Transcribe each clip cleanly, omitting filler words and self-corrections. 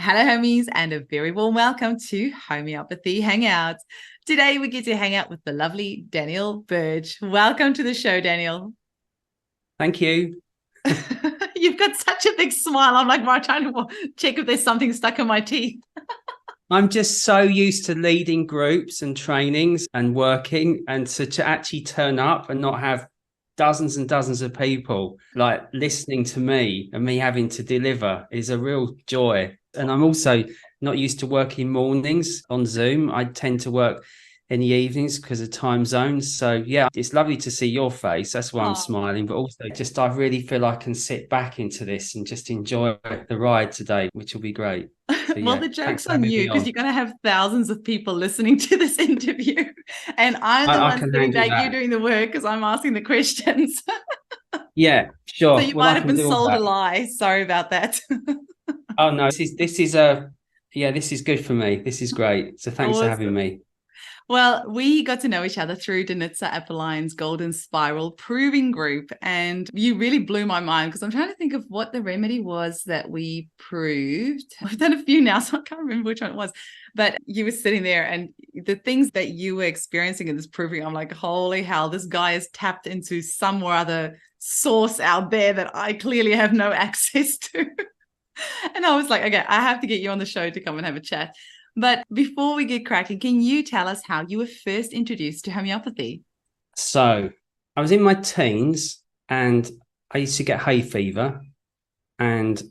Hello, homies, and a very warm welcome to Homeopathy Hangouts. Today, we get to hang out with the lovely Daniel Burge. Welcome to the show, Daniel. Thank you. You've got such a big smile. I'm like, right, trying to check if there's something stuck in my teeth. I'm just so used to leading groups and trainings and working, and so to actually turn up and not have dozens and dozens of people like listening to me and me having to deliver is a real joy. And I'm also not used to working mornings on Zoom. I tend to work in the evenings because of time zones. So yeah, it's lovely to see your face. That's why I'm smiling. But also just I really feel I can sit back into this and just enjoy the ride today, which will be great. So Well, yeah, the thanks joke's for on having you me because on. you're going to have thousands of people listening to this interview. And I'm the I one can sitting handle back, you that. doing the work because I'm asking the questions. Yeah, So sure. you Well, might I have can been do all sold a that. lie. Sorry about that. Oh no, this is a yeah, this is good for me. This is great. So thanks for having Awesome. me. Well, we got to know each other through Danitza Appeline's Golden Spiral Proving Group, and you really blew my mind because I'm trying to think of what the remedy was that we proved. We've done a few now, so I can't remember which one it was. But you were sitting there, and the things that you were experiencing in this proving, I'm like, holy hell, this guy is tapped into some or other source out there that I clearly have no access to. And I was like, okay, I have to get you on the show to come and have a chat. But before we get cracking, can you tell us how you were first introduced to homeopathy? So I was in my teens and I used to get hay fever, and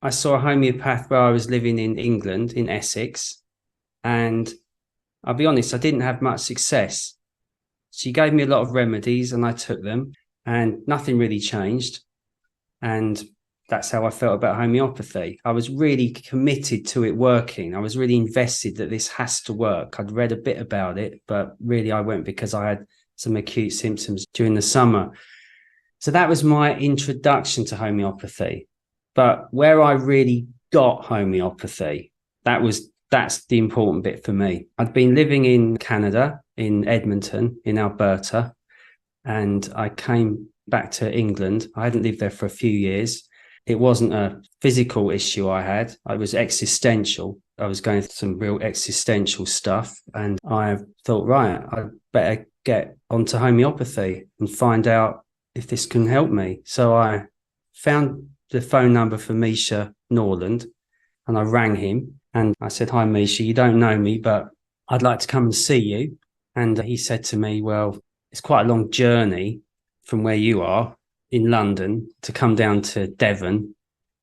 I saw a homeopath where I was living in England, in Essex. And I'll be honest, I didn't have much success. She gave me a lot of remedies and I took them, and nothing really changed. And that's how I felt about homeopathy. I was really committed to it working. I was really invested that this has to work. I'd read a bit about it, but really I went because I had some acute symptoms during the summer. So that was my introduction to homeopathy. But where I really got homeopathy, that's the important bit for me. I'd been living in Canada, in Edmonton, in Alberta, and I came back to England. I hadn't lived there for a few years. It wasn't a physical issue I had. It was existential. I was going through some real existential stuff. And I thought, right, I better get onto homeopathy and find out if this can help me. So I found the phone number for Misha Norland and I rang him and I said, hi, Misha, you don't know me, but I'd like to come and see you. And he said to me, well, it's quite a long journey from where you are in London to come down to Devon.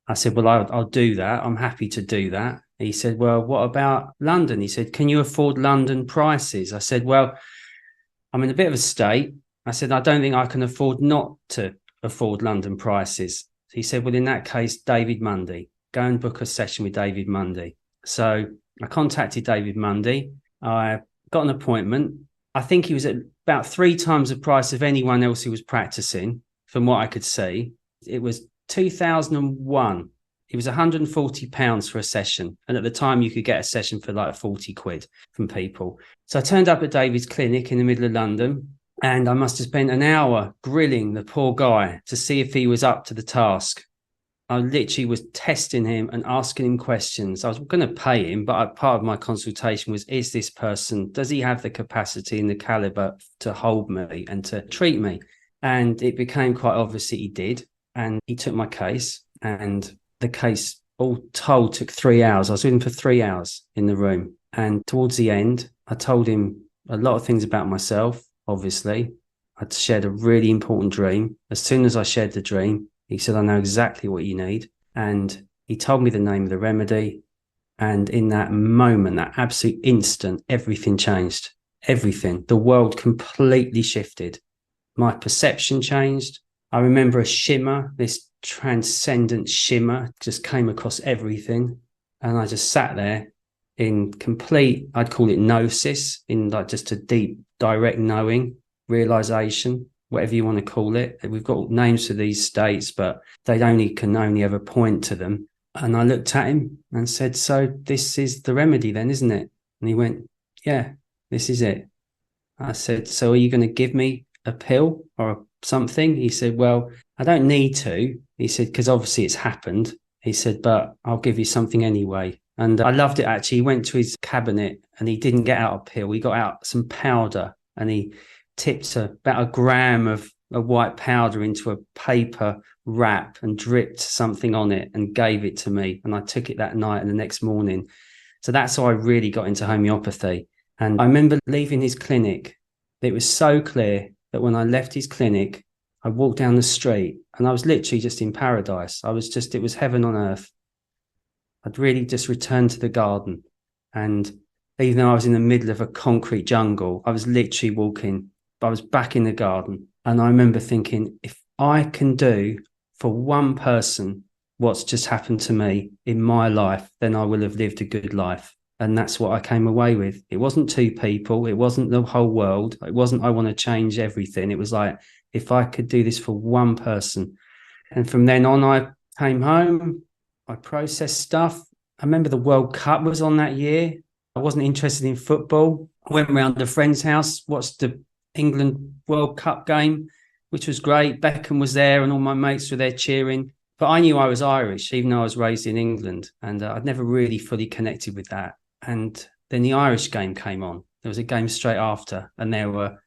I said, well, I'll do that. I'm happy to do that. He said, well, what about London? He said, can you afford London prices? I said, well, I'm in a bit of a state. I said, I don't think I can afford not to afford London prices. He said, well, in that case, David Mundy, go and book a session with David Mundy. So I contacted David Mundy. I got an appointment. I think he was at about 3 times the price of anyone else who was practicing, from what I could see. It was 2001. It was £140 for a session. And at the time, you could get a session for like 40 quid from people. So I turned up at David's clinic in the middle of London, and I must have spent an hour grilling the poor guy to see if he was up to the task. I literally was testing him and asking him questions. I was going to pay him, but part of my consultation was, is this person, does he have the capacity and the caliber to hold me and to treat me? And it became quite obvious that he did. And he took my case, and the case all told took 3 hours. I was with him for 3 hours in the room. And towards the end, I told him a lot of things about myself, obviously. I'd shared a really important dream. As soon as I shared the dream, he said, I know exactly what you need. And he told me the name of the remedy. And in that moment, that absolute instant, everything changed. Everything. The world completely shifted. My perception changed. I remember a shimmer, this transcendent shimmer just came across everything. And I just sat there in complete, I'd call it gnosis, in like just a deep, direct knowing, realization, whatever you want to call it. We've got names for these states, but can only ever point to them. And I looked at him and said, so this is the remedy then, isn't it? And he went, yeah, this is it. I said, so are you going to give me a pill or something? He said, well, I don't need to. He said, because obviously it's happened. He said, but I'll give you something anyway. And I loved it, actually. He went to his cabinet and he didn't get out a pill. He got out some powder and he tipped about a gram of a white powder into a paper wrap and dripped something on it and gave it to me. And I took it that night and the next morning. So that's how I really got into homeopathy. And I remember leaving his clinic. It was so clear that when I left his clinic, I walked down the street and I was literally just in paradise. It was heaven on earth. I'd really just returned to the garden. And even though I was in the middle of a concrete jungle, I was literally walking, but I was back in the garden. And I remember thinking, if I can do for one person what's just happened to me in my life, then I will have lived a good life. And that's what I came away with. It wasn't two people. It wasn't the whole world. It wasn't, I want to change everything. It was like, if I could do this for one person. And from then on, I came home, I processed stuff. I remember the World Cup was on that year. I wasn't interested in football. I went around a friend's house, watched the England World Cup game, which was great. Beckham was there and all my mates were there cheering. But I knew I was Irish, even though I was raised in England. And I'd never really fully connected with that. And then the Irish game came on. There was a game straight after, and there were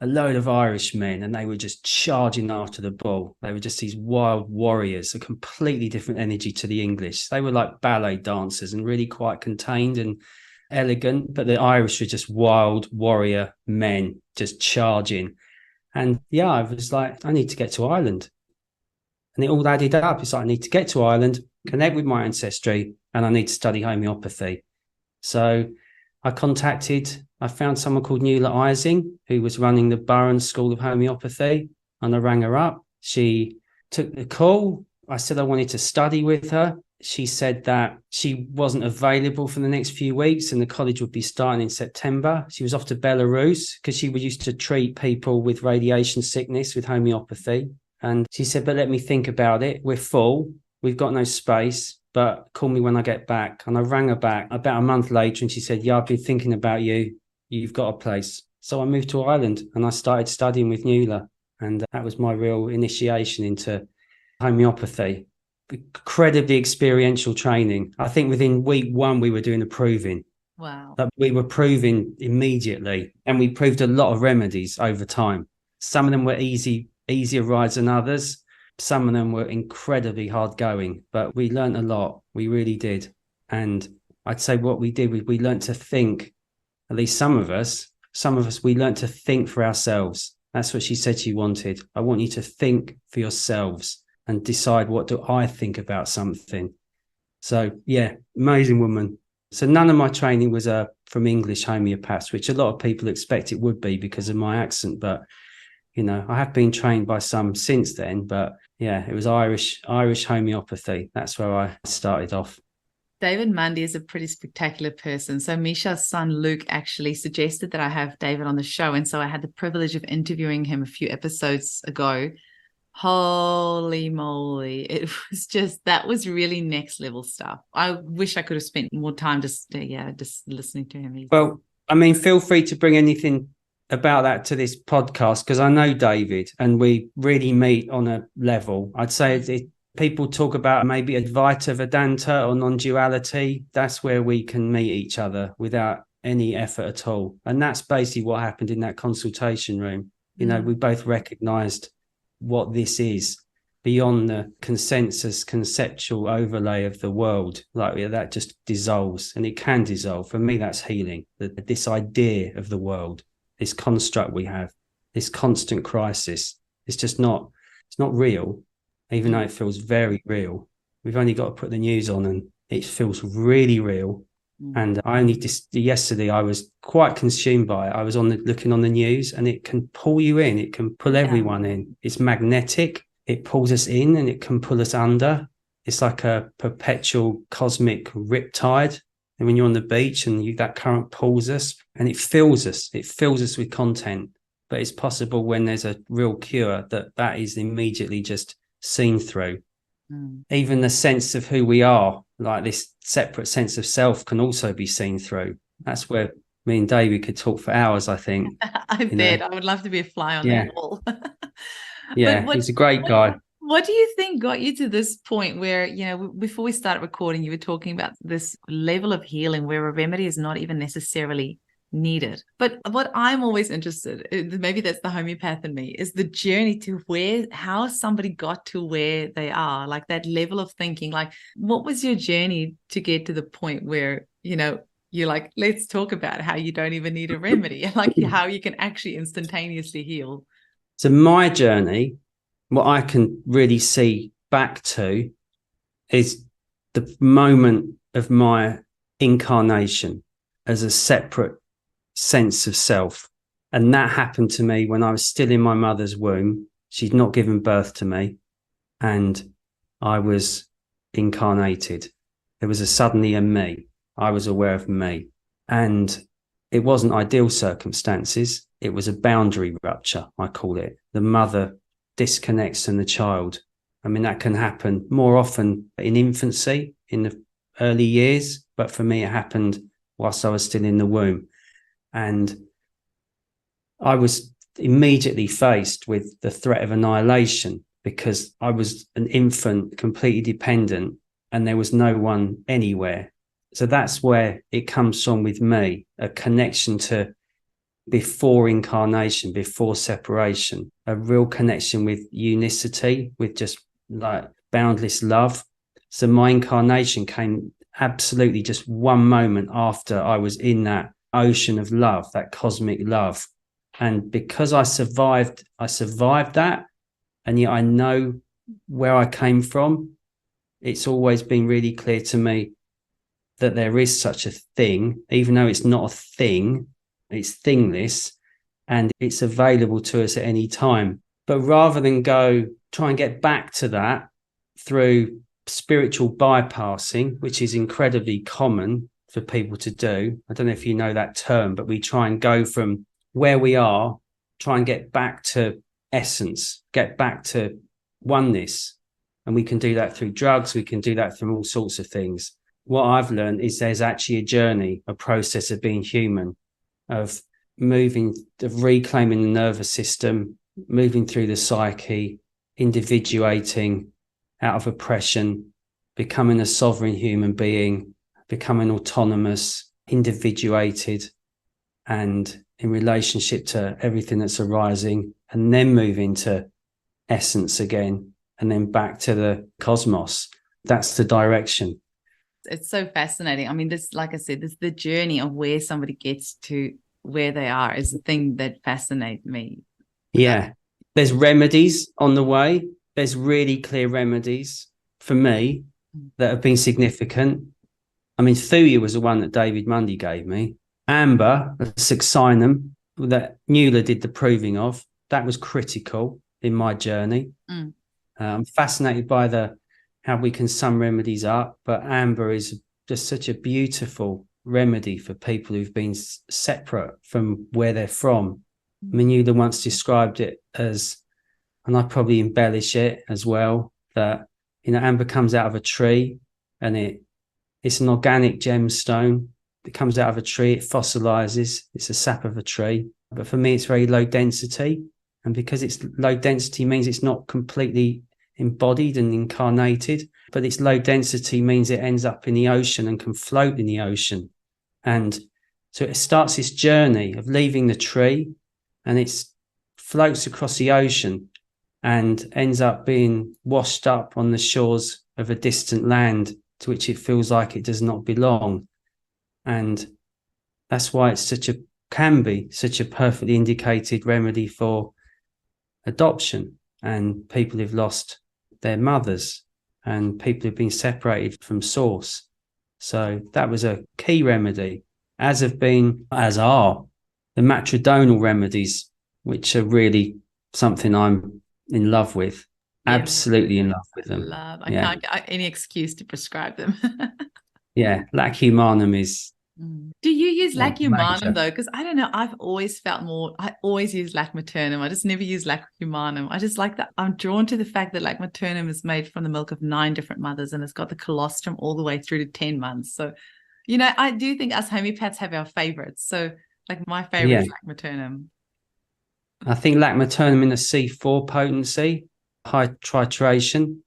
a load of Irish men, and they were just charging after the ball. They were just these wild warriors, a completely different energy to the English. They were like ballet dancers and really quite contained and elegant, but the Irish were just wild warrior men just charging. And yeah, I was like, I need to get to Ireland. And it all added up. It's like, I need to get to Ireland, connect with my ancestry, and I need to study homeopathy. So I found someone called Nuala Ising, who was running the Burren School of Homeopathy, and I rang her up. She took the call. I said I wanted to study with her. She said that she wasn't available for the next few weeks and the college would be starting in September. She was off to Belarus because she used to treat people with radiation sickness with homeopathy. And she said, but let me think about it. We're full. We've got no space, but call me when I get back. And I rang her back about a month later and she said, yeah, I've been thinking about you. You've got a place. So I moved to Ireland and I started studying with Nuala. And that was my real initiation into homeopathy. Incredibly experiential training. I think within week one, we were doing a proving. Wow. That we were proving immediately. And we proved a lot of remedies over time. Some of them were easier rides than others. Some of them were incredibly hard going, but we learned a lot. We really did. And I'd say what we did was we learned to think, at least some of us, we learned to think for ourselves. That's what she said she wanted. I want you to think for yourselves and decide, what do I think about something? So yeah, amazing woman. So none of my training was from English homeopaths, which a lot of people expect it would be because of my accent. But, you know, I have been trained by some since then, but yeah, it was Irish homeopathy. That's where I started off. David Mundy is a pretty spectacular person. So Misha's son, Luke, actually suggested that I have David on the show. And so I had the privilege of interviewing him a few episodes ago. Holy moly. That was really next level stuff. I wish I could have spent more time just listening to him. Well, I mean, feel free to bring anything about that to this podcast, because I know David and we really meet on a level. I'd say people talk about maybe Advaita Vedanta or non-duality. That's where we can meet each other without any effort at all. And that's basically what happened in that consultation room. You know, we both recognized what this is beyond the consensus conceptual overlay of the world. Like that just dissolves, and it can dissolve. For me, that's healing. This idea of the world, this construct we have, this constant crisis, it's not real, even though it feels very real. We've only got to put the news on and it feels really real. And yesterday I was quite consumed by it. I was looking on the news, and it can pull you in. It can pull everyone in. It's magnetic. It pulls us in and it can pull us under. It's like a perpetual cosmic riptide. And when you're on the beach and that current pulls us and it fills us with content. But it's possible when there's a real cure that is immediately just seen through. Even the sense of who we are, like this separate sense of self, can also be seen through. That's where me and David could talk for hours, I think. I bet. I would love to be a fly on that wall. Yeah, he's a great guy. What do you think got you to this point where, before we started recording, you were talking about this level of healing where a remedy is not even necessarily needed? But what I'm always interested in, maybe that's the homeopath in me, is the journey to how somebody got to where they are, like that level of thinking. Like, what was your journey to get to the point where, you're like, let's talk about how you don't even need a remedy, like how you can actually instantaneously heal. So my journey, what I can really see back to is the moment of my incarnation as a separate sense of self. And that happened to me when I was still in my mother's womb. She'd not given birth to me, and I was incarnated. There was suddenly a me. I was aware of me. And it wasn't ideal circumstances. It was a boundary rupture, I call it. The mother disconnects from the child. I mean, that can happen more often in infancy, in the early years. But for me, it happened whilst I was still in the womb. And I was immediately faced with the threat of annihilation because I was an infant, completely dependent, and there was no one anywhere. So that's where it comes from with me, a connection to before incarnation, before separation, a real connection with unicity, with just like boundless love. So my incarnation came absolutely just one moment after I was in that ocean of love, that cosmic love. And because I survived that, and yet I know where I came from, it's always been really clear to me that there is such a thing, even though it's not a thing, it's thingless, and it's available to us at any time. But rather than go try and get back to that through spiritual bypassing, which is incredibly common for people to do, I don't know if you know that term, but we try and go from where we are, try and get back to essence, get back to oneness. And we can do that through drugs, we can do that through all sorts of things. What I've learned is there's actually a journey, a process of being human, of moving, of reclaiming the nervous system, moving through the psyche, individuating out of oppression, becoming a sovereign human being, becoming autonomous, individuated, and in relationship to everything that's arising, and then move into essence again, and then back to the cosmos. That's the direction. It's so fascinating. I mean, this, like I said, this the journey of where somebody gets to where they are is the thing that fascinates me. Yeah. There's remedies on the way. There's really clear remedies for me that have been significant. I mean, Thuya was the one that David Mundy gave me. Amber, Succinum, that Mueller did the proving of, that was critical in my journey. I'm fascinated by how we can sum remedies up, but Amber is just such a beautiful remedy for people who've been separate from where they're from. I mean, Mueller once described it as, and I probably embellish it as well, that, amber comes out of a tree and it's an organic gemstone. It comes out of a tree, it fossilizes, it's a sap of a tree. But for me, it's very low density. And because it's low density means it's not completely embodied and incarnated, but its low density means it ends up in the ocean and can float in the ocean. And so it starts this journey of leaving the tree, and it floats across the ocean and ends up being washed up on the shores of a distant land to which it feels like it does not belong. And that's why it's can be such a perfectly indicated remedy for adoption and people who've lost their mothers and people who've been separated from source. So that was a key remedy, as are the matridonal remedies, which are really something I'm in love with. Yeah. Absolutely in love with them. I can't get any excuse to prescribe them. Yeah, Lac Humanum is. Do you use Lac Humanum though? Because I don't know, I always use Lac Maternum. I just never use Lac Humanum. I just like that. I'm drawn to the fact that Lac Maternum is made from the milk of 9 different mothers, and it's got the colostrum all the way through to 10 months. So, I do think us homeopaths have our favorites. So, like, my favorite is Lac Maternum. I think Lac Maternum in the C4 potency high titration,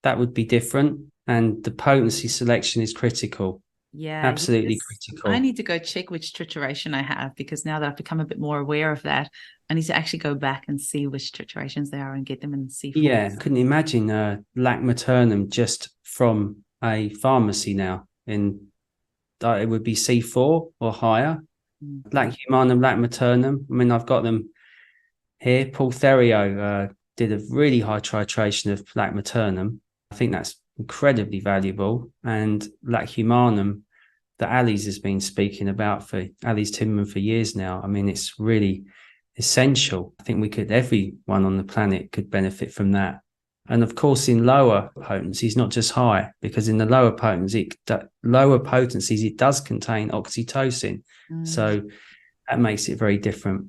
that would be different. And the potency selection is critical. Yeah, Absolutely yes. critical. I need to go check which trituration I have, because now that I've become a bit more aware of that, I need to actually go back and see which triturations they are and get them in C4. Yeah, I couldn't imagine lac maternum just from a pharmacy now. It would be C4 or higher. Mm-hmm. Lac humanum, lac maternum. I mean, I've got them here. Paul Therio did a really high titration of lac maternum. I think that's incredibly valuable. And lac humanum, that Ali's has been speaking about for Ali's Timman for years now. I mean, it's really essential. I think everyone on the planet could benefit from that. And of course, in lower potencies, not just high, because in the lower potencies, it does contain oxytocin. So that makes it very different.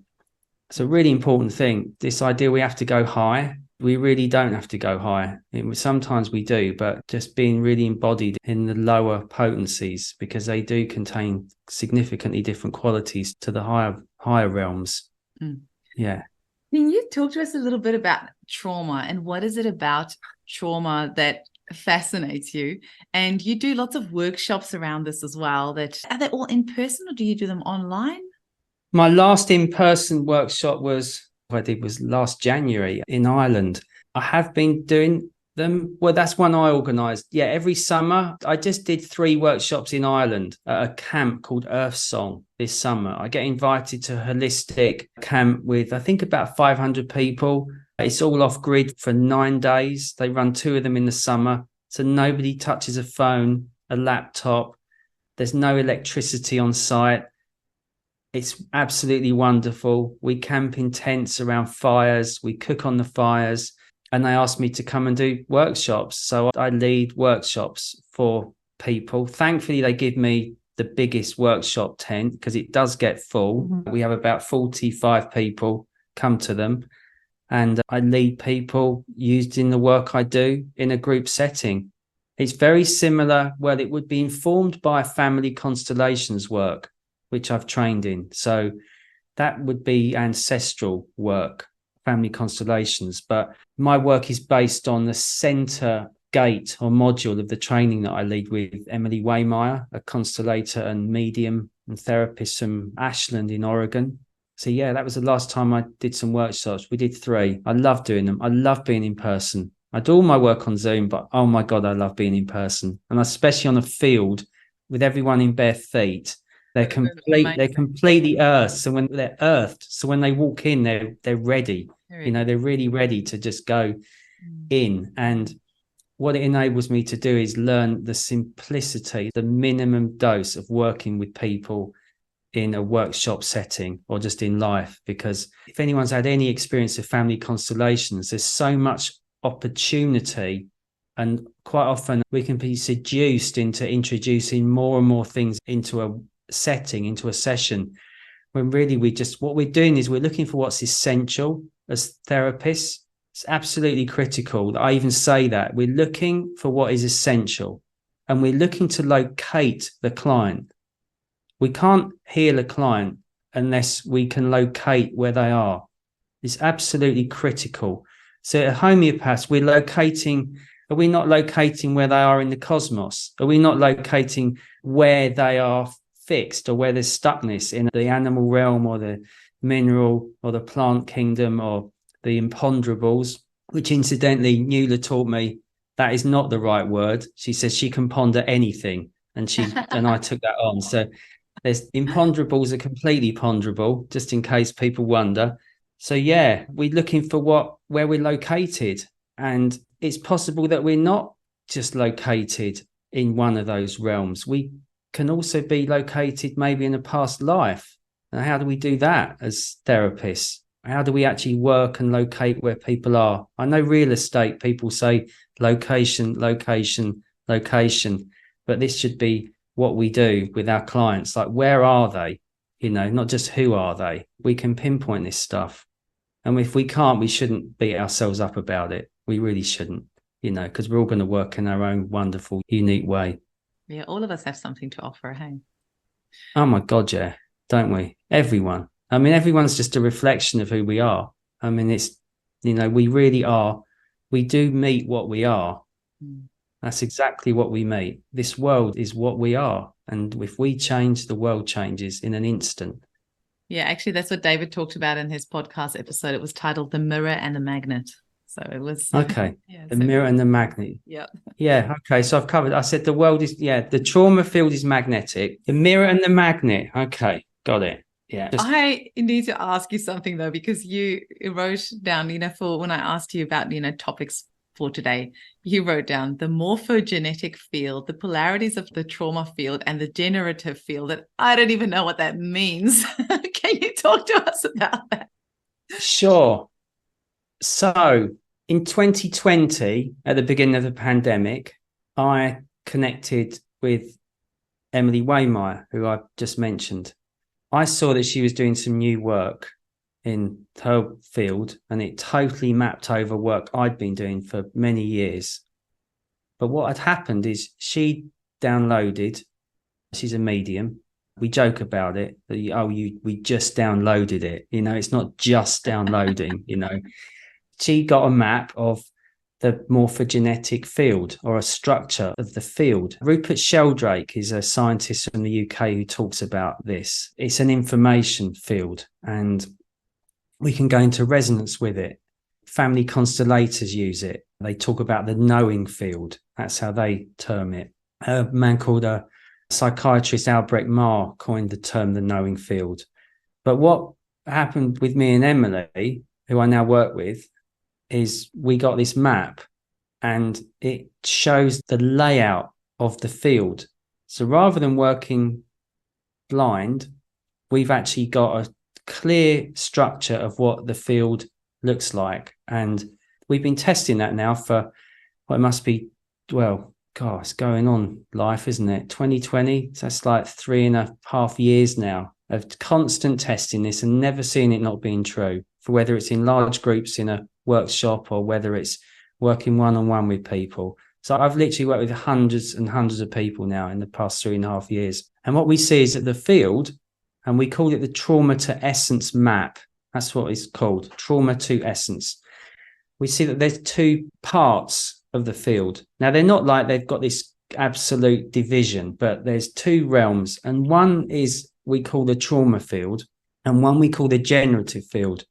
It's a really important thing. This idea we have to go high. We really don't have to go high. Sometimes we do, but just being really embodied in the lower potencies, because they do contain significantly different qualities to the higher realms. Yeah. Can you talk to us a little bit about trauma, and what is it about trauma that fascinates you? And you do lots of workshops around this as well. Are they all in person, or do you do them online? My last in-person workshop I did was last January in Ireland. I have been doing them. Well, that's one I organised. Yeah, every summer. I just did 3 workshops in Ireland at a camp called Earth Song this summer. I get invited to a holistic camp with, I think, about 500 people. It's all off grid for 9 days. They run 2 of them in the summer. So nobody touches a phone, a laptop. There's no electricity on site. It's absolutely wonderful. We camp in tents around fires. We cook on the fires. And they asked me to come and do workshops. So I lead workshops for people. Thankfully, they give me the biggest workshop tent because it does get full. Mm-hmm. We have about 45 people come to them. And I lead people used in the work I do in a group setting. It's very similar. Well, it would be informed by family constellations work, which I've trained in. So that would be ancestral work, family constellations. But my work is based on the center gate or module of the training that I lead with Emily Waymeyer, a constellator and medium and therapist from Ashland in Oregon. So yeah, that was the last time I did some workshops. We did 3. I love doing them. I love being in person. I do all my work on Zoom, but oh my God, I love being in person. And especially on a field with everyone in bare feet. They're completely earthed. So when they're earthed, so when they walk in, they're ready. They're really ready to just go in. And what it enables me to do is learn the simplicity, the minimum dose of working with people in a workshop setting or just in life. Because if anyone's had any experience of family constellations, there's so much opportunity. And quite often we can be seduced into introducing more and more things into a setting, into a session, when really what we're doing is we're looking for what's essential as therapists. It's absolutely critical that I even say that. We're looking for what is essential, and we're looking to locate the client. We can't heal a client unless we can locate where they are. It's absolutely critical. So at homeopaths, are we not locating where they are in the cosmos? Are we not locating where they are fixed, or where there's stuckness in the animal realm or the mineral or the plant kingdom or the imponderables, which incidentally Nuala taught me that is not the right word. She says she can ponder anything, and I took that on. So there's imponderables are completely ponderable, just in case people wonder. So yeah, we're looking for where we're located, and it's possible that we're not just located in one of those realms. We can also be located maybe in a past life. Now, how do we do that as therapists? How do we actually work and locate where people are? I know real estate people say location, location, location, but this should be what we do with our clients. Like, where are they? Not just who are they? We can pinpoint this stuff. And if we can't, we shouldn't beat ourselves up about it. We really shouldn't, because we're all going to work in our own wonderful, unique way. Yeah, all of us have something to offer, hey? Oh my God, yeah, don't we? Everyone. I mean, everyone's just a reflection of who we are. I mean, it's, we really are We do meet what we are. Mm. That's exactly what we meet. This world is what we are. And if we change, the world changes in an instant. Yeah, actually, that's what David talked about in his podcast episode. It was titled The Mirror and the Magnet. So it was. Okay. Yeah, The so mirror and the magnet. yeah. Yeah. Okay. So I've covered, I said the world is, the trauma field is magnetic. The mirror and the magnet. Okay. Got it. Yeah. I need to ask you something though, because you wrote down, for when I asked you about, topics for today, you wrote down the morphogenetic field, the polarities of the trauma field, and the generative field. And I don't even know what that means. Can you talk to us about that? Sure. So in 2020, at the beginning of the pandemic, I connected with Emily Waymeyer, who I just mentioned. I saw that she was doing some new work in her field, and it totally mapped over work I'd been doing for many years. But what had happened is she downloaded, she's a medium. We joke about it. We just downloaded it. It's not just downloading, She got a map of the morphogenetic field, or a structure of the field. Rupert Sheldrake is a scientist from the UK who talks about this. It's an information field, and we can go into resonance with it. Family constellators use it. They talk about the knowing field. That's how they term it. A man called a psychiatrist, Albrecht Marr, coined the term the knowing field. But what happened with me and Emily, who I now work with, is we got this map, and it shows the layout of the field. So rather than working blind, we've actually got a clear structure of what the field looks like. And we've been testing that now for what it must be, it's going on life, isn't it? 2020. So that's like 3.5 years now of constant testing this and never seeing it not being true, for whether it's in large groups in a workshop or whether it's working one-on-one with people. So I've literally worked with hundreds and hundreds of people now in the past 3.5 years. And what we see is that the field, and we call it the trauma to essence map. That's what it's called, trauma to essence. We see that there's two parts of the field. Now, they're not like they've got this absolute division, but there's two realms. And one is we call the trauma field, and one we call the generative field.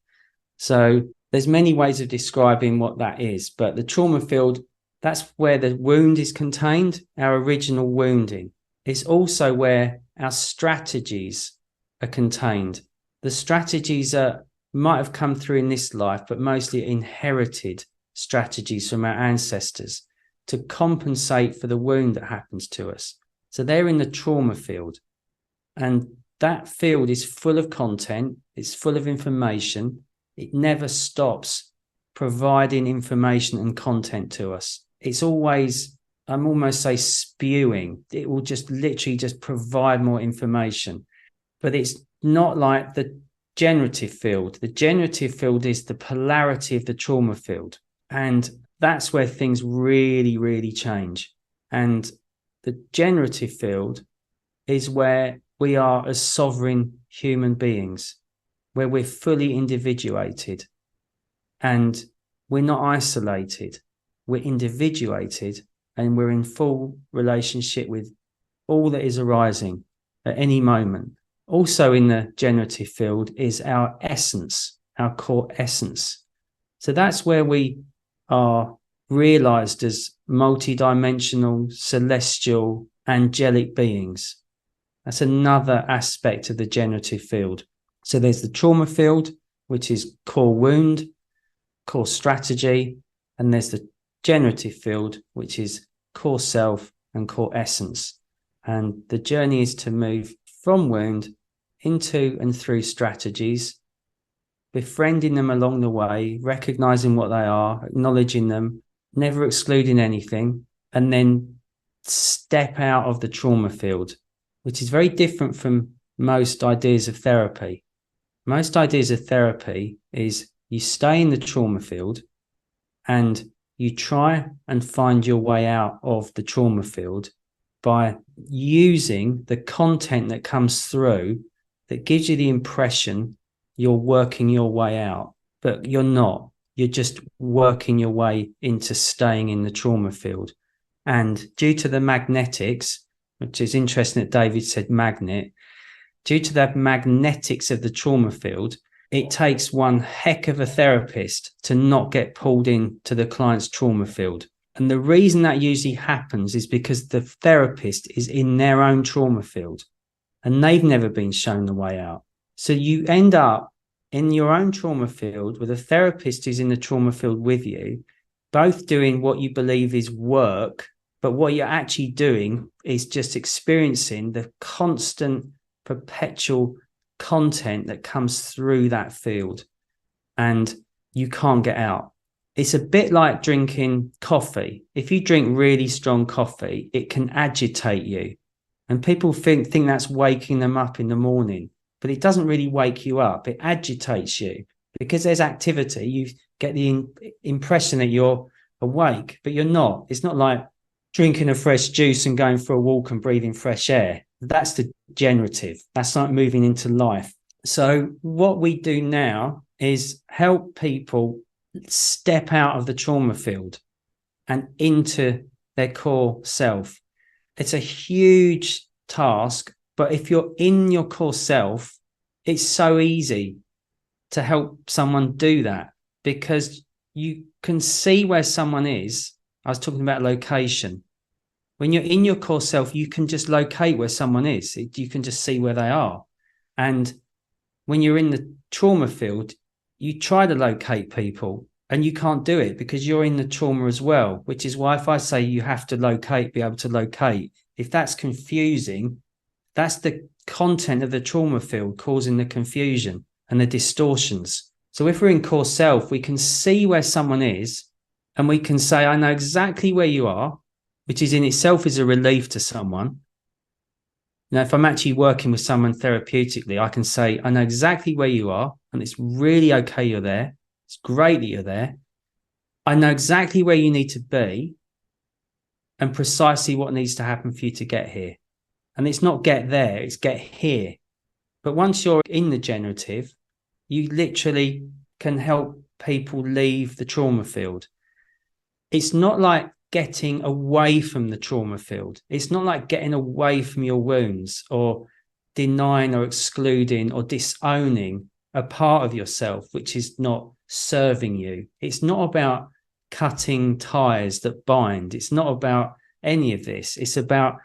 So there's many ways of describing what that is, but the trauma field, that's where the wound is contained, our original wounding. It's also where our strategies are contained. The strategies might have come through in this life, but mostly inherited strategies from our ancestors to compensate for the wound that happens to us. So they're in the trauma field. And that field is full of content. It's full of information. It never stops providing information and content to us. It's always, I'm almost say spewing. It will just literally just provide more information. But it's not like the generative field. The generative field is the polarity of the trauma field. And that's where things really, really change. And the generative field is where we are as sovereign human beings, where we're fully individuated and we're not isolated. We're individuated and we're in full relationship with all that is arising at any moment. Also in the generative field is our essence, our core essence. So that's where we are realized as multidimensional, celestial, angelic beings. That's another aspect of the generative field. So there's the trauma field, which is core wound, core strategy, and there's the generative field, which is core self and core essence. And the journey is to move from wound into and through strategies, befriending them along the way, recognizing what they are, acknowledging them, never excluding anything, and then step out of the trauma field, which is very different from most ideas of therapy. Most ideas of therapy is you stay in the trauma field and you try and find your way out of the trauma field by using the content that comes through that gives you the impression you're working your way out, but you're not. you're just working your way into staying in the trauma field. And due to the magnetics, which is interesting that David said magnet, due to the magnetics of the trauma field, it takes one heck of a therapist to not get pulled into the client's trauma field. And the reason that usually happens is because the therapist is in their own trauma field and they've never been shown the way out. So you end up in your own trauma field with a therapist who's in the trauma field with you, both doing what you believe is work, but what you're actually doing is just experiencing the constant, perpetual content that comes through that field, and you can't get out. It's a bit like drinking coffee. If you drink really strong coffee, it can agitate you. And people think that's waking them up in the morning, but it doesn't really wake you up. It agitates you because there's activity. You get the impression that you're awake, but you're not. It's not like drinking a fresh juice and going for a walk and breathing fresh air. That's the generative. That's like moving into life. So what we do now is help people step out of the trauma field and into their core self. It's a huge task, but if you're in your core self, it's so easy to help someone do that because you can see where someone is. I was talking about location. When you're in your core self, you can just locate where someone is. You can just see where they are. And when you're in the trauma field, you try to locate people and you can't do it because you're in the trauma as well, which is why if I say you have to locate, be able to locate, if that's confusing, that's the content of the trauma field causing the confusion and the distortions. So if we're in core self, we can see where someone is and we can say, I know exactly where you are, which is in itself is a relief to someone. Now, if I'm actually working with someone therapeutically, I can say, I know exactly where you are, and it's really okay you're there. It's great that you're there. I know exactly where you need to be and precisely what needs to happen for you to get here. And it's not get there, it's get here. But once you're in the generative, you literally can help people leave the trauma field. It's not like getting away from the trauma field. It's not like getting away from your wounds or denying or excluding or disowning a part of yourself which is not serving you. It's not about cutting ties that bind. It's not about any of this. It's about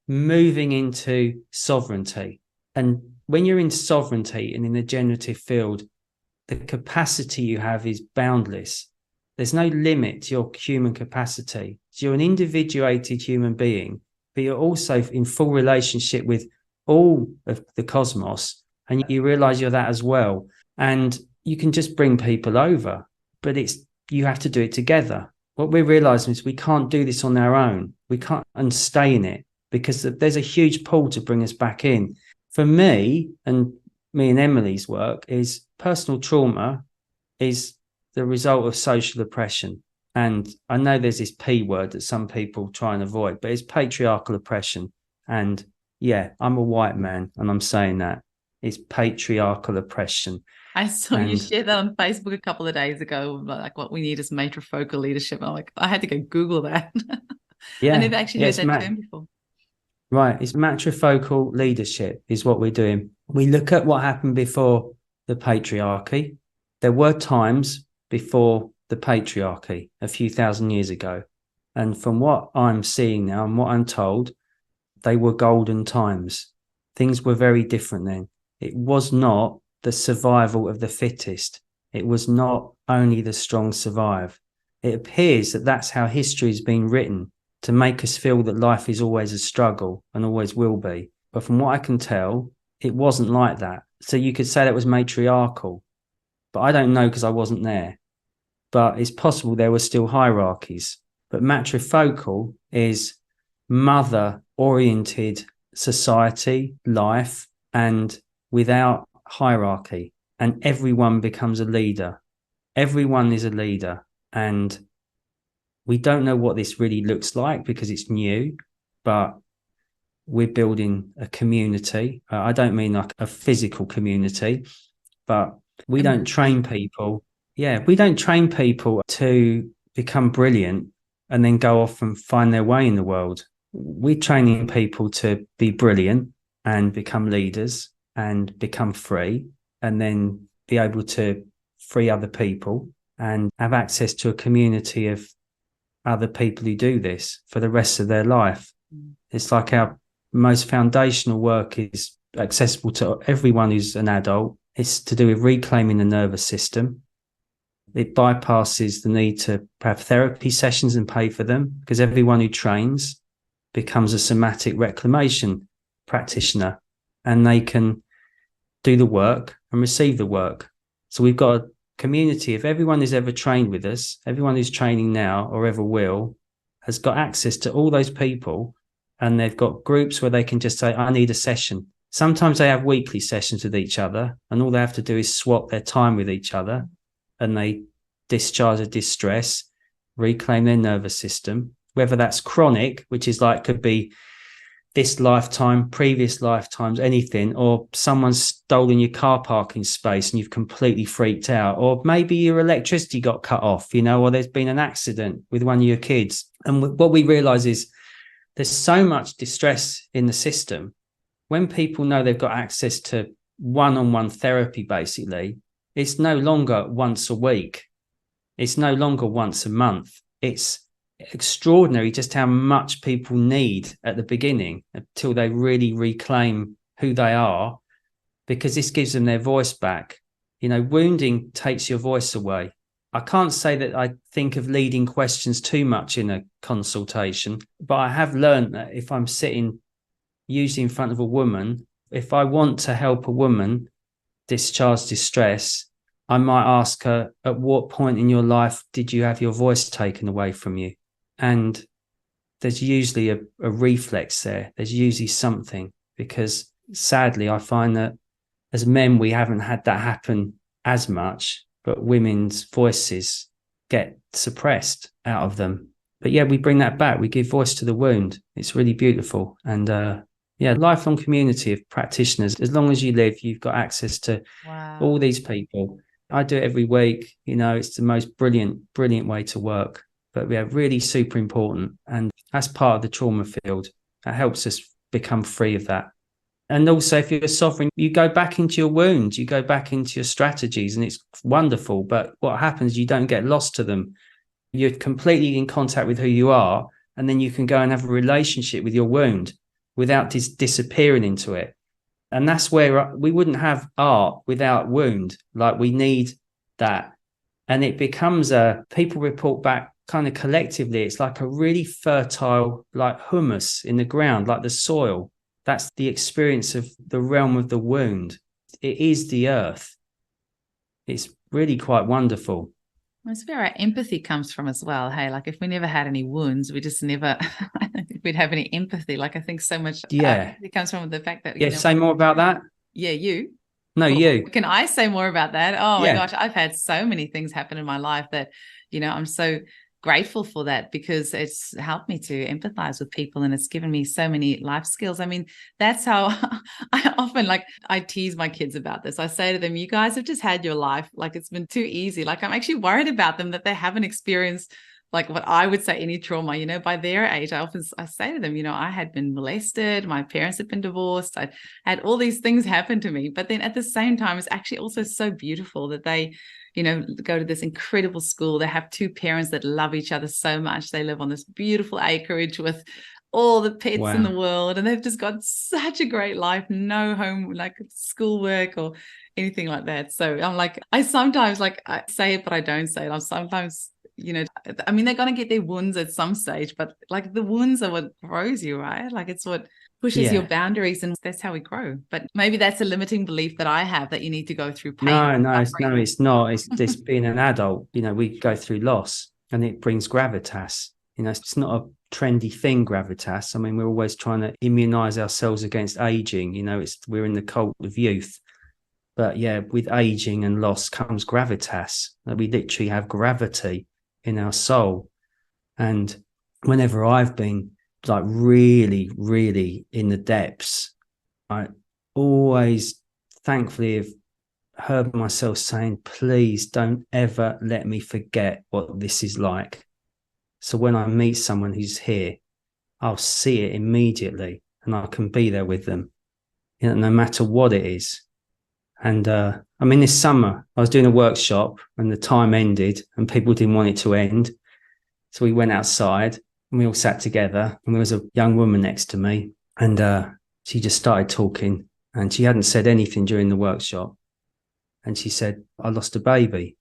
moving into sovereignty. And when you're in sovereignty and in the generative field, the capacity you have is boundless. There's no limit to your human capacity. So you're an individuated human being, but you're also in full relationship with all of the cosmos. And you realize you're that as well. And you can just bring people over, but you have to do it together. What we're realizing is we can't do this on our own. We can't and stay in it because there's a huge pull to bring us back in. For me and Emily's work is personal trauma is the result of social oppression. And I know there's this P word that some people try and avoid, but it's patriarchal oppression. And yeah, I'm a white man and I'm saying that. It's patriarchal oppression. I saw you share that on Facebook a couple of days ago, like what we need is matrifocal leadership. I'm like, I had to go Google that. Yeah. I never actually heard that term before. Right. It's matrifocal leadership is what we're doing. We look at what happened before the patriarchy. There were times before the patriarchy a few thousand years ago. And from what I'm seeing now and what I'm told, they were golden times. Things were very different then. It was not the survival of the fittest. It was not only the strong survive. It appears that that's how history has been written, to make us feel that life is always a struggle and always will be. But from what I can tell, it wasn't like that. So you could say that was matriarchal, but I don't know because I wasn't there. But it's possible there were still hierarchies. But matrifocal is mother-oriented society, life, and without hierarchy. And everyone becomes a leader. Everyone is a leader. And we don't know what this really looks like because it's new, but we're building a community. I don't mean like a physical community, but we don't train people Yeah, we don't train people to become brilliant and then go off and find their way in the world. We're training people to be brilliant and become leaders and become free, and then be able to free other people and have access to a community of other people who do this for the rest of their life. It's like our most foundational work is accessible to everyone who's an adult. It's to do with reclaiming the nervous system. It bypasses the need to have therapy sessions and pay for them, because everyone who trains becomes a somatic reclamation practitioner, and they can do the work and receive the work. So we've got a community of everyone who's ever trained with us, everyone who's training now or ever will, has got access to all those people, and they've got groups where they can just say, I need a session. Sometimes they have weekly sessions with each other, and all they have to do is swap their time with each other, and they discharge a distress, reclaim their nervous system, whether that's chronic, which is like, could be this lifetime, previous lifetimes, anything, or someone's stolen your car parking space and you've completely freaked out, or maybe your electricity got cut off, or there's been an accident with one of your kids. And what we realize is there's so much distress in the system. When people know they've got access to one-on-one therapy, basically, it's no longer once a week. It's no longer once a month. It's extraordinary just how much people need at the beginning until they really reclaim who they are, because this gives them their voice back. Wounding takes your voice away. I can't say that I think of leading questions too much in a consultation, but I have learned that if I'm sitting usually in front of a woman, if I want to help a woman discharge distress, I might ask her, at what point in your life did you have your voice taken away from you? And there's usually a reflex there. There's usually something, because sadly, I find that as men, we haven't had that happen as much, but women's voices get suppressed out of them. But yeah, we bring that back. We give voice to the wound. It's really beautiful. And lifelong community of practitioners. As long as you live, you've got access to all these people. I do it every week. It's the most brilliant way to work. But we are really super important. And that's part of the trauma field. That helps us become free of that. And also, if you're suffering, you go back into your wounds, you go back into your strategies, and it's wonderful. But what happens, you don't get lost to them. You're completely in contact with who you are. And then you can go and have a relationship with your wound without disappearing into it. And that's where we wouldn't have art without wound. Like, we need that. And it becomes people report back kind of collectively, it's like a really fertile, like humus in the ground, like the soil. That's the experience of the realm of the wound. It is the earth. It's really quite wonderful. It's where our empathy comes from as well. Hey, like if we never had any wounds, we just never, we'd have any empathy. Like I think so much it comes from the fact that, say more about that. Yeah, you. No, you. Can I say more about that? Oh my gosh, I've had so many things happen in my life that, I'm so grateful for that, because it's helped me to empathize with people, and it's given me so many life skills. I mean, that's how I often, I tease my kids about this. I say to them, you guys have just had your life. Like, it's been too easy. Like, I'm actually worried about them that they haven't experienced like what I would say any trauma, by their age. I say to them, I had been molested, my parents had been divorced, I had all these things happen to me. But then at the same time, it's actually also so beautiful that they, go to this incredible school. They have two parents that love each other so much. They live on this beautiful acreage with all the pets in the world, and they've just got such a great life, no home, like schoolwork or anything like that. So I'm like, I sometimes I say it, but I don't say it. I'm sometimes, I mean, they're going to get their wounds at some stage, but like the wounds are what grows you, right? Like it's what pushes your boundaries, and that's how we grow. But maybe that's a limiting belief that I have, that you need to go through pain. No, it's not. It's just being an adult. We go through loss, and it brings gravitas. It's not a trendy thing, gravitas. I mean, we're always trying to immunize ourselves against aging. We're in the cult of youth. But yeah, with aging and loss comes gravitas. That we literally have gravity in our soul. And whenever I've been like really, really in the depths, I always thankfully have heard myself saying, please don't ever let me forget what this is like. So when I meet someone who's here, I'll see it immediately and I can be there with them, you know, no matter what it is. And I mean, this summer I was doing a workshop and the time ended and people didn't want it to end. So we went outside and we all sat together and there was a young woman next to me and she just started talking and she hadn't said anything during the workshop. And she said, I lost a baby.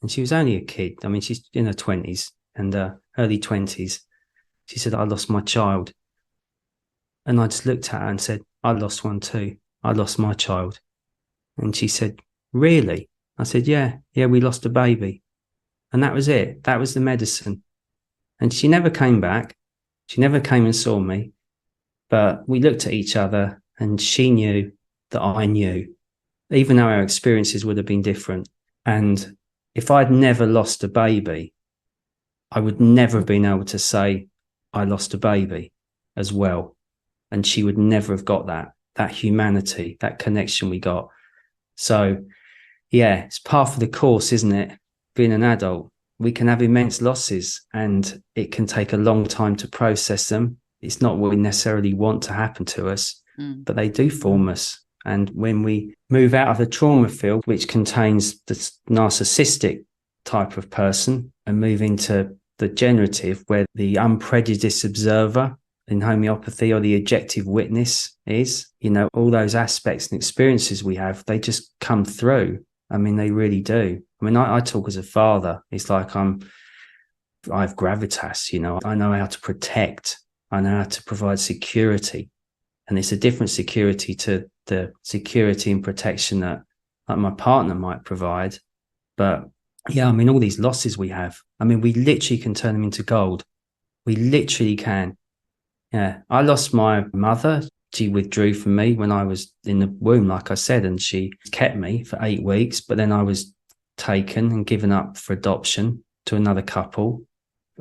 And she was only a kid. I mean, she's in her 20s and early 20s. She said, I lost my child. And I just looked at her and said, I lost one too. I lost my child. And she said, really? I said, yeah, we lost a baby. And that was it. That was the medicine. And she never came back. She never came and saw me. But we looked at each other and she knew that I knew, even though our experiences would have been different. And if I'd never lost a baby, I would never have been able to say, I lost a baby as well. And she would never have got that humanity, that connection we got. So, yeah, it's part of the course, isn't it? Being an adult, we can have immense losses and it can take a long time to process them. It's not what we necessarily want to happen to us, but they do form us. And when we move out of the trauma field, which contains the narcissistic type of person, and move into the generative, where the unprejudiced observer in homeopathy or the objective witness is, you know, all those aspects and experiences we have, they just come through. I mean, they really do. I mean, I talk as a father. It's like I have gravitas, you know, I know how to protect. I know how to provide security. And it's a different security to the security and protection that like my partner might provide. But yeah, I mean, all these losses we have, I mean, we literally can turn them into gold. We literally can. Yeah. I lost my mother. She withdrew from me when I was in the womb, like I said, and she kept me for 8 weeks. But then I was taken and given up for adoption to another couple.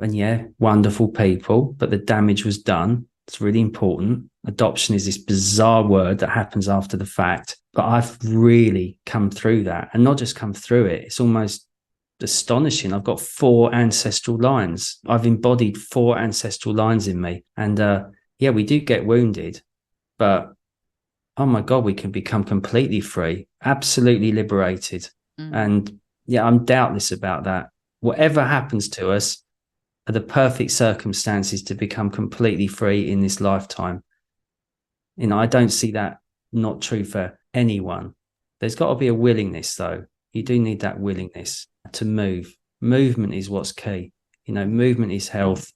And yeah, wonderful people, but the damage was done. It's really important. Adoption is this bizarre word that happens after the fact, but I've really come through that, and not just come through it. It's almost astonishing. I've got 4 ancestral lines. I've embodied 4 ancestral lines in me. And yeah, we do get wounded, but oh my God, we can become completely free, absolutely liberated. And yeah, I'm doubtless about that. Whatever happens to us, are the perfect circumstances to become completely free in this lifetime. You know, I don't see that not true for anyone. There's got to be a willingness, though. You do need that willingness to move. Movement is what's key. You know, movement is health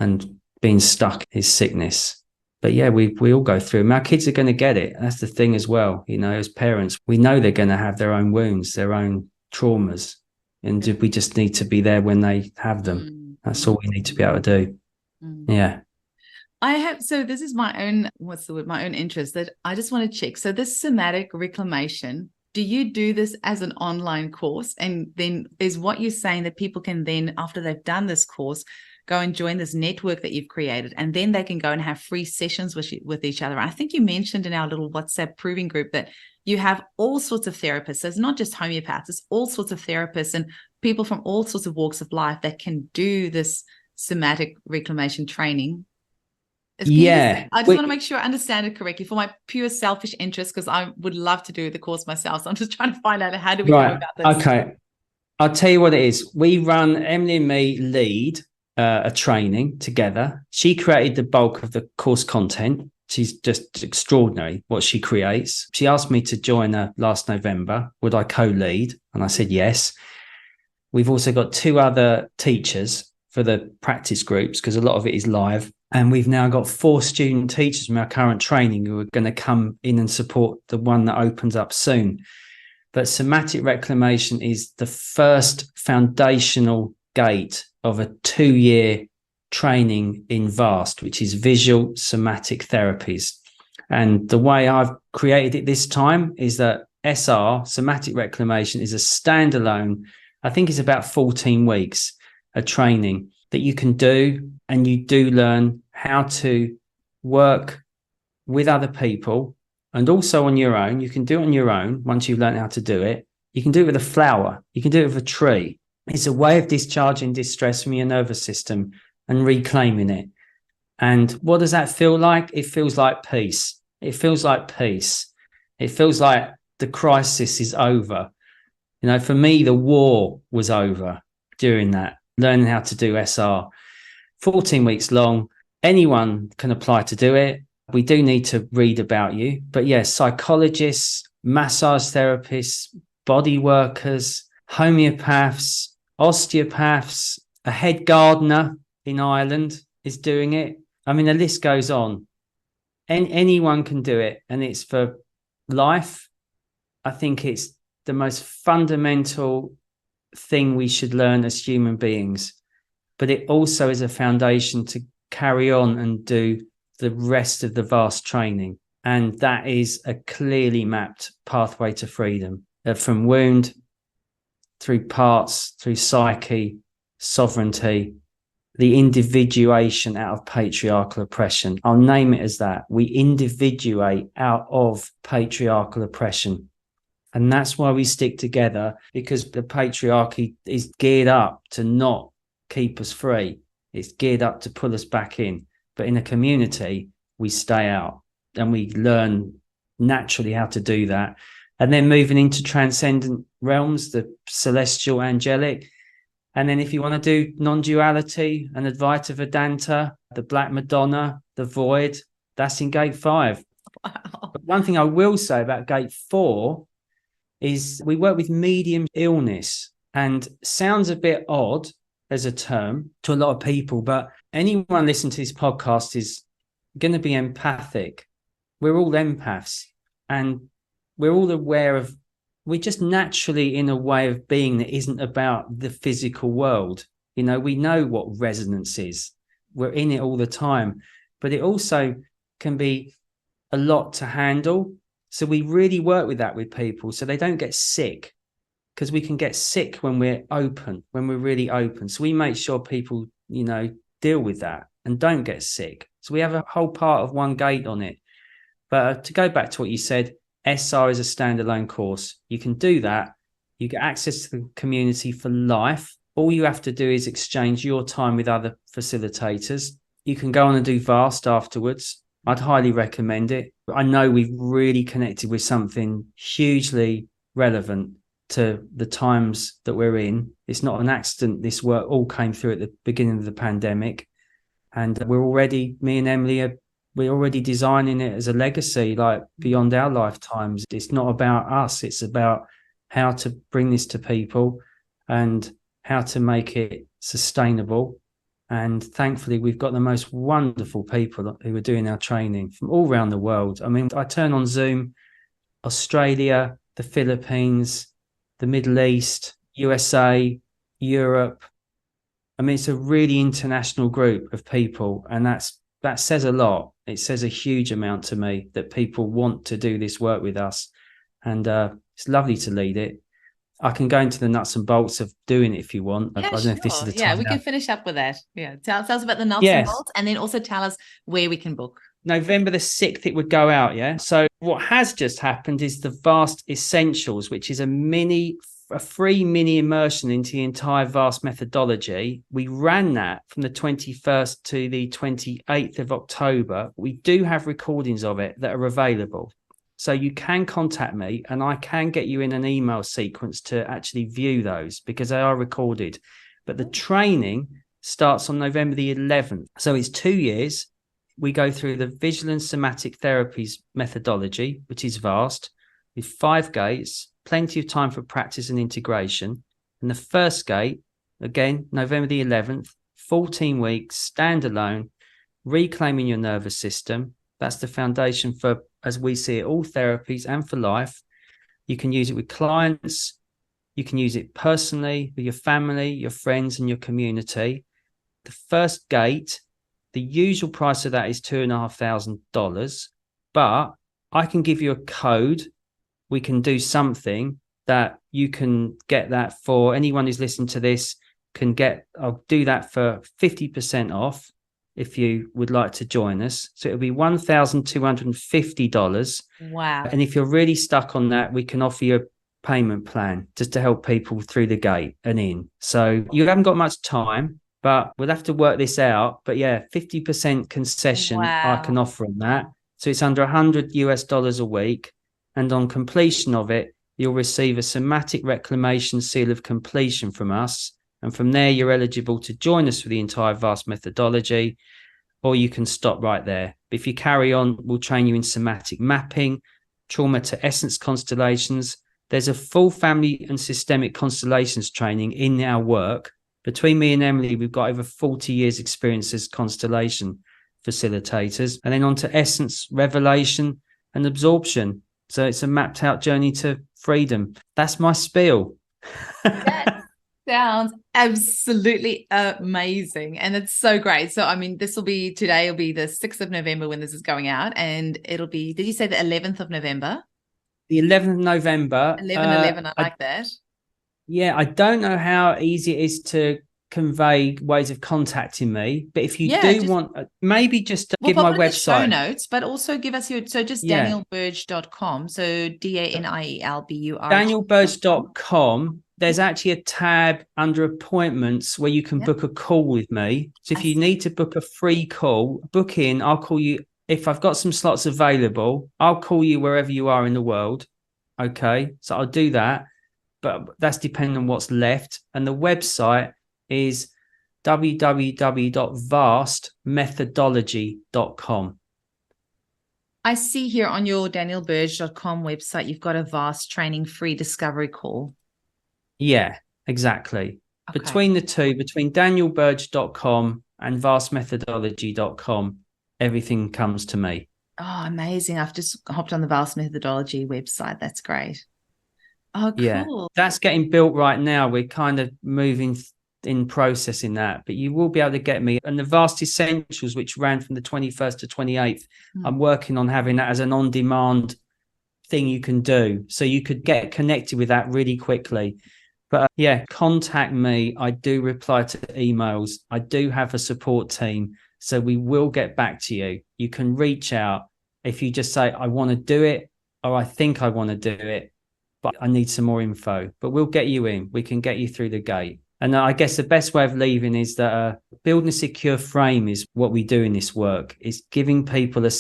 and being stuck is sickness. But yeah, we all go through them. Our kids are going to get it. That's the thing as well. You know, as parents, we know they're going to have their own wounds, their own traumas. And we just need to be there when they have them. That's all we need to be able to do. Yeah. So this is my own, my own interest that I just want to check. So this somatic reclamation, do you do this as an online course? And then is what you're saying that people can then, after they've done this course, go and join this network that you've created, and then they can go and have free sessions with each other. I think you mentioned in our little WhatsApp proving group that you have all sorts of therapists. So it's not just homeopaths, it's all sorts of therapists and people from all sorts of walks of life that can do this somatic reclamation training. I just want to make sure I understand it correctly for my pure selfish interest, because I would love to do the course myself. So I'm just trying to find out how do we go about this. Okay. I'll tell you what it is. We run, Emily and me lead a training together. She created the bulk of the course content. She's just extraordinary what she creates. She asked me to join her last November. Would I co-lead? And I said yes. We've also got 2 other teachers for the practice groups, because a lot of it is live. And we've now got 4 student teachers from our current training who are going to come in and support the one that opens up soon. But somatic reclamation is the first foundational gate of a 2-year training in VAST, which is visual somatic therapies. And the way I've created it this time is that SR, somatic reclamation, is a standalone, I think it's about 14 weeks, a training that you can do, and you do learn how to work with other people And also on your own, you can do it on your own once you've learned how to do it. You can do it with a flower. You can do it with a tree. It's a way of discharging distress from your nervous system and reclaiming it. And what does that feel like? It feels like peace. It feels like peace. It feels like the crisis is over. You know, for me, the war was over during that, learning how to do SR. 14 weeks long. Anyone can apply to do it. We do need to read about you. But yes, psychologists, massage therapists, body workers, homeopaths, osteopaths, a head gardener in Ireland is doing it. I mean, the list goes on. Anyone can do it. And it's for life. I think it's the most fundamental thing we should learn as human beings. But it also is a foundation to carry on and do the rest of the vast training. And that is a clearly mapped pathway to freedom, from wound, through parts, through psyche, sovereignty, the individuation out of patriarchal oppression. I'll name it as that. We individuate out of patriarchal oppression. And that's why we stick together, because the patriarchy is geared up to not keep us free. It's geared up to pull us back in. But in a community, we stay out and we learn naturally how to do that. And then moving into transcendent realms, the celestial, angelic. And then if you want to do non-duality and Advaita Vedanta, the Black Madonna, the Void, that's in gate 5. Wow. But one thing I will say about gate 4 is we work with medium illness, and sounds a bit odd as a term to a lot of people, but anyone listening to this podcast is going to be empathic. We're all empaths, and we're all aware of, we're just naturally in a way of being that isn't about the physical world. You know, we know what resonance is. We're in it all the time, but it also can be a lot to handle. So we really work with that with people so they don't get sick, because we can get sick when we're open, when we're really open. So we make sure people, you know, deal with that and don't get sick. So we have a whole part of one gate on it. But to go back to what you said, SR is a standalone course. You can do that. You get access to the community for life. All you have to do is exchange your time with other facilitators. You can go on and do VAST afterwards. I'd highly recommend it. I know we've really connected with something hugely relevant to the times that we're in. It's not an accident this work all came through at the beginning of the pandemic. And we're already, me and Emily, we're already designing it as a legacy, like beyond our lifetimes. It's not about us. It's about how to bring this to people and how to make it sustainable. And thankfully, we've got the most wonderful people who are doing our training from all around the world. I mean, I turn on Zoom, Australia, the Philippines, the Middle East, USA, Europe. I mean, it's a really international group of people, and that says a lot. It says a huge amount to me that people want to do this work with us, and it's lovely to lead it. I can go into the nuts and bolts of doing it if you want. Yeah, I don't know if this is the time. Yeah, we can finish up with that. Yeah, tell us about the nuts and Yes. bolts, and then also tell us where we can book. November the 6th, it would go out, yeah? So what has just happened is the VAST Essentials, which is a free mini immersion into the entire VAST methodology. We ran that from the 21st to the 28th of October. We do have recordings of it that are available. So you can contact me and I can get you in an email sequence to actually view those, because they are recorded. But the training starts on November the 11th. So it's 2 years. We go through the visual and somatic therapies methodology, which is vast, with 5 gates, plenty of time for practice and integration. And the first gate, again, November the 11th, 14 weeks, standalone, reclaiming your nervous system. That's the foundation for, as we see it, all therapies and for life. You can use it with clients. You can use it personally with your family, your friends, and your community. The first gate, the usual price of that is $2,500, but I can give you a code. We can do something that you can get that for anyone who's listening to this can get. I'll do that for 50% off. if you would like to join us. So it'll be $1,250. Wow. And if you're really stuck on that, we can offer you a payment plan just to help people through the gate and in. So you haven't got much time, but we'll have to work this out. But yeah, 50% concession I can offer on that. So it's under $100 a week. And on completion of it, you'll receive a somatic reclamation seal of completion from us. And from there, you're eligible to join us for the entire VAST methodology, or you can stop right there. But if you carry on, we'll train you in somatic mapping, trauma to essence constellations. There's a full family and systemic constellations training in our work. Between me and Emily, we've got over 40 years experience as constellation facilitators. And then on to essence, revelation, and absorption. So it's a mapped out journey to freedom. That's my spiel. That sounds absolutely amazing. And it's so great. So, I mean, today will be the 6th of November when this is going out. And it'll be, did you say the 11th of November? The 11th of November. 11/11, I like that. Yeah, I don't know how easy it is to convey ways of contacting me, but if you want, maybe just give my website. Show notes, but also give us just danielburge.com. So DANIELBUR. Danielburge.com. There's actually a tab under appointments where you can book a call with me. So if you need to book a free call, book in. I'll call you. If I've got some slots available, I'll call you wherever you are in the world. Okay. So I'll do that, but that's depending on what's left. And the website is www.vastmethodology.com. I see here on your danielburge.com website, you've got a VAST training free discovery call. Yeah, exactly. Okay. Between the two, between danielburge.com and vastmethodology.com, everything comes to me. Oh, amazing. I've just hopped on the VAST methodology website. That's great. Oh, cool. Yeah, that's getting built right now. We're kind of moving in processing that, but you will be able to get me. And the VAST Essentials, which ran from the 21st to 28th, I'm working on having that as an on-demand thing you can do. So you could get connected with that really quickly. But yeah, contact me. I do reply to emails. I do have a support team. So we will get back to you. You can reach out if you just say, I want to do it, or I think I want to do it, but I need some more info. But we'll get you in. We can get you through the gate. And I guess the best way of leaving is that building a secure frame is what we do in this work. It's giving people a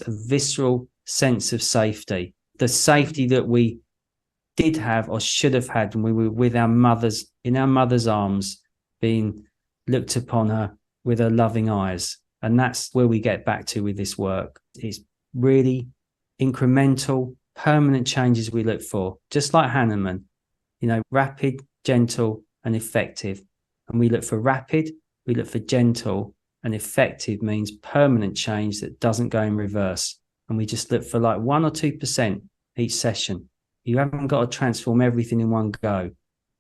visceral sense of safety. The safety that we did have or should have had when we were with our mothers, in our mother's arms, being looked upon her with her loving eyes. And that's where we get back to with this work. It's really incremental, permanent changes we look for, just like Hahnemann, rapid, gentle, and effective. And we look for rapid, we look for gentle, and effective means permanent change that doesn't go in reverse. And we just look for like 1 or 2% each session. You haven't got to transform everything in one go,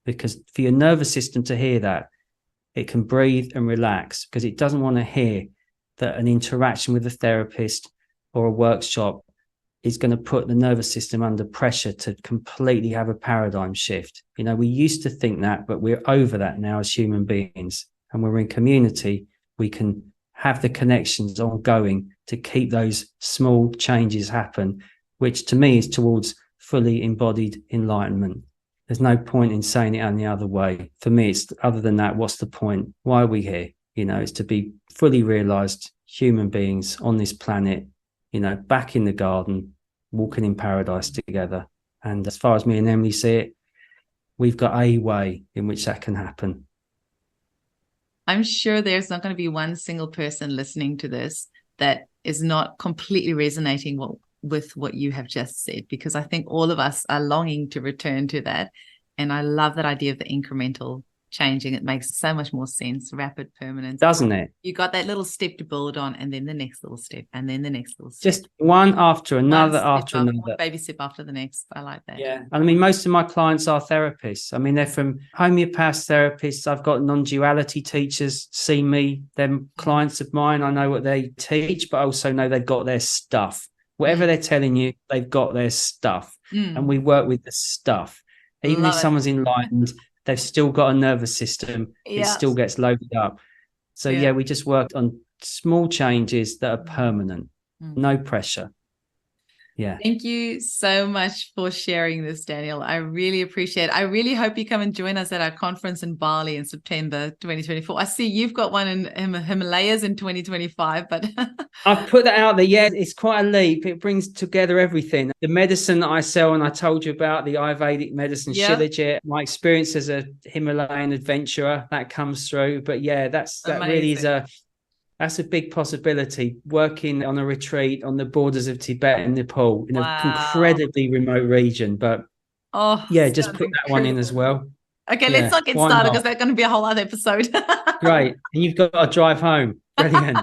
because for your nervous system to hear that, it can breathe and relax, because it doesn't want to hear that an interaction with a therapist or a workshop is going to put the nervous system under pressure to completely have a paradigm shift. We used to think that, but we're over that now as human beings. And when we're in community, we can have the connections ongoing to keep those small changes happen, which to me is towards fully embodied enlightenment. There's no point in saying it any other way. For me, it's other than that, what's the point? Why are we here? It's to be fully realized human beings on this planet, back in the garden, walking in paradise together. And as far as me and Emily see it, we've got a way in which that can happen. I'm sure there's not going to be one single person listening to this that is not completely resonating with what you have just said, because I think all of us are longing to return to that. And I love that idea of the incremental changing. It makes so much more sense. Rapid permanence, doesn't it? You got that little step to build on, and then the next little step, and then the next little step. Just one after another, another. One baby step after the next. I like that. Yeah. I mean, most of my clients are therapists. I mean, they're from homeopath therapists. I've got non-duality teachers see me. They're clients of mine. I know what they teach, but I also know they've got their stuff. Whatever they're telling you, they've got their stuff. And we work with the stuff. Even if someone's enlightened, they've still got a nervous system. It still gets loaded up. So yeah, we just worked on small changes that are permanent. No pressure. Yeah. Thank you so much for sharing this, Daniel. I really appreciate it. I really hope you come and join us at our conference in Bali in September 2024. I see you've got one in Himalayas in 2025, but I've put that out there. Yeah, it's quite a leap. It brings together everything. The medicine that I sell, and I told you about the Ayurvedic medicine, Shilajit, my experience as a Himalayan adventurer, that comes through. But yeah, that really is that's a big possibility, working on a retreat on the borders of Tibet and Nepal in an incredibly remote region. But yeah, just put that one in as well. Okay, let's not get started because that's going to be a whole other episode. Great. And you've got to drive home. Brilliant.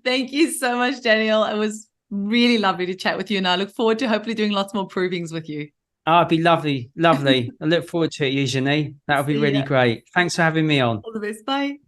Thank you so much, Daniel. It was really lovely to chat with you. And I look forward to hopefully doing lots more provings with you. Oh, it'd be lovely. Lovely. I look forward to it, Eugenie. That would be really great. Thanks for having me on. All the best. Bye.